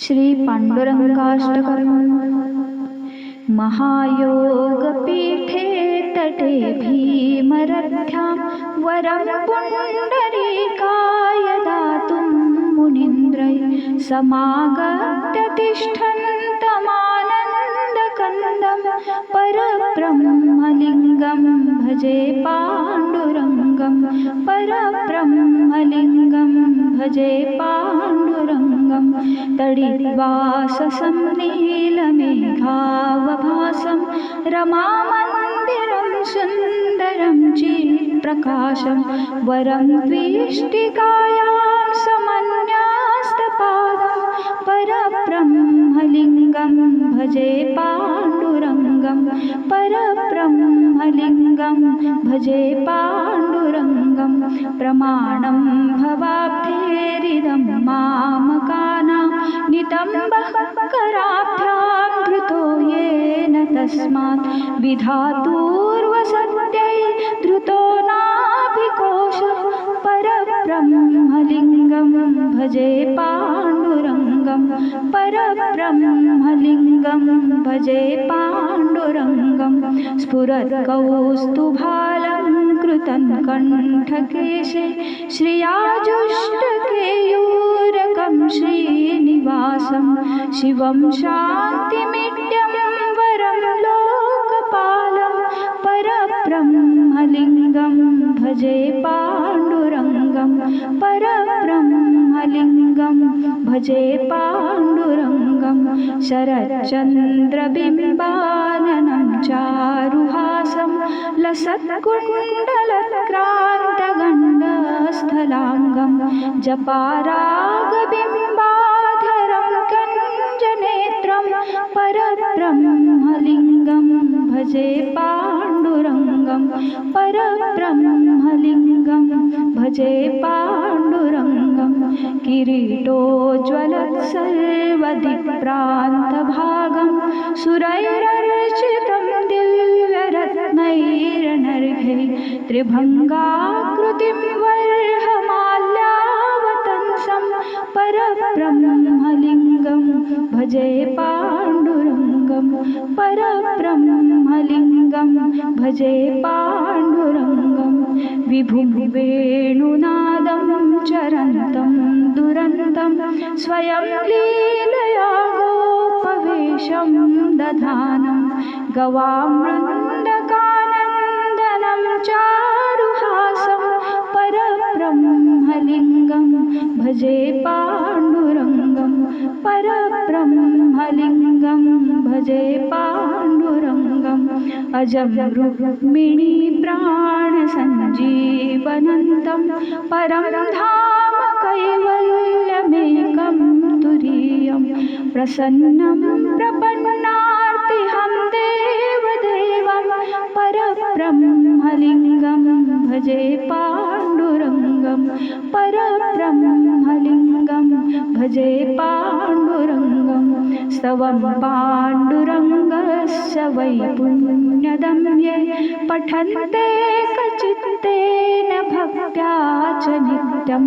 श्री पांडुरंगाष्टकम्। महायोगपीठे तटे भीमरथ्यां वरं पुण्डरीकाय दातुं मुनीन्द्रै समागत्य तिष्ठन्तमानन्दकन्दं परब्रह्मलिङ्गं भजे पाण्डुरङ्गं परब्रह्मलिङ्गं भजे पाण्डुरङ्गं तडिद्वाससं नीलमेघावभासं रमामन्दिरं सुन्दरं चित्प्रकाशं वरं द्विष्टिकायां समन्यास्तपादं परब्रह्मलिङ्गं भजे पाण्डुरङ्गं परब्रह्मलिङ्गं भजे पाण्डुरङ्गं प्रमाणं भवाब्धेरिदं मामकानां नितम्बकराभ्यां धृतो येन तस्मात् विधातुर्वसत्यै धृतो नाभिकोशः परब्रह्मलिङ्गं भजे पाण्डुरङ्गं परब्रह्मलिङ्गं भजे पाण्डुरङ्गं स्फुरत्कौस्तुभालङ्कृतं कण्ठकेशे श्रियाजुष्टकेयूरकं श्रीनिवासं शिवं शान्तिमिड्यं वरं लोकपालं परब्रह्मलिङ्गं भजे पाण्डुरङ्गं परब्रह्मलिङ्गं भजे पाण्डुरङ्गं शरच्चन्द्रबिम्बाननं चारुहासं लसत्कुण्डलक्रान्तगण्डस्थलाङ्गं जपारागबिम्बाधरं कञ्जनेत्रं परब्रह्मलिङ्गं भजे पाण्डुरङ्गं परब्रह्मलिङ्गं भजे पाण्डुरङ्गं किरीटोज्ज्वलत्सर्वदिक्प्रान्तभागं सुरैरर्चितं दिव्यरत्नैरनर्घैः त्रिभङ्गाकृतिं वर्हमाल्यावतंसं परब्रह्मलिङ्गं भजे पाण्डुरङ्गं परब्रह्मलिङ्गं भजे पाण्डुरङ्गं विभुं वेणुनादं चरन्तं दुरन्तं स्वयं लीलया गोपवेशं दधानं गवामृन्दकानन्दनं चारुहासं परब्रह्मलिङ्गं भजे पाण्डुरङ्गं परब्रह्मलिङ्गं भजे पाण्डुरङ्गम् अजं रुक्मिणी प्राणसञ्जीवनन्तं परं धाम कैवल्यमेकं तुरीयं प्रसन्नं प्रपन्नार्तिहं देवदेवं परब्रह्मलिङ्गं भजे पाण्डुरङ्गं परब्रह्मलिङ्गं भजे पाण्डुरङ्गं स्तवं पाण्डुरङ्गस्य वै पुण्यदं ये पठन्ते कचित्तेन भक्त्या च नित्यं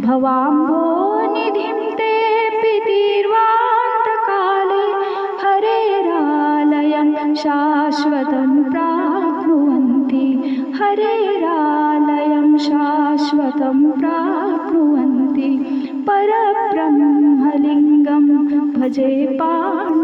भवाम्भोनिधिं तेऽपि दीर्घान्तकाले हरेरालयं शाश्वतं प्राप्नुवन्ति हरेरालयं शाश्वतं प्राप्नुवन्ति परब्रह्मलिङ्गं भजे पाण्डुरङ्गं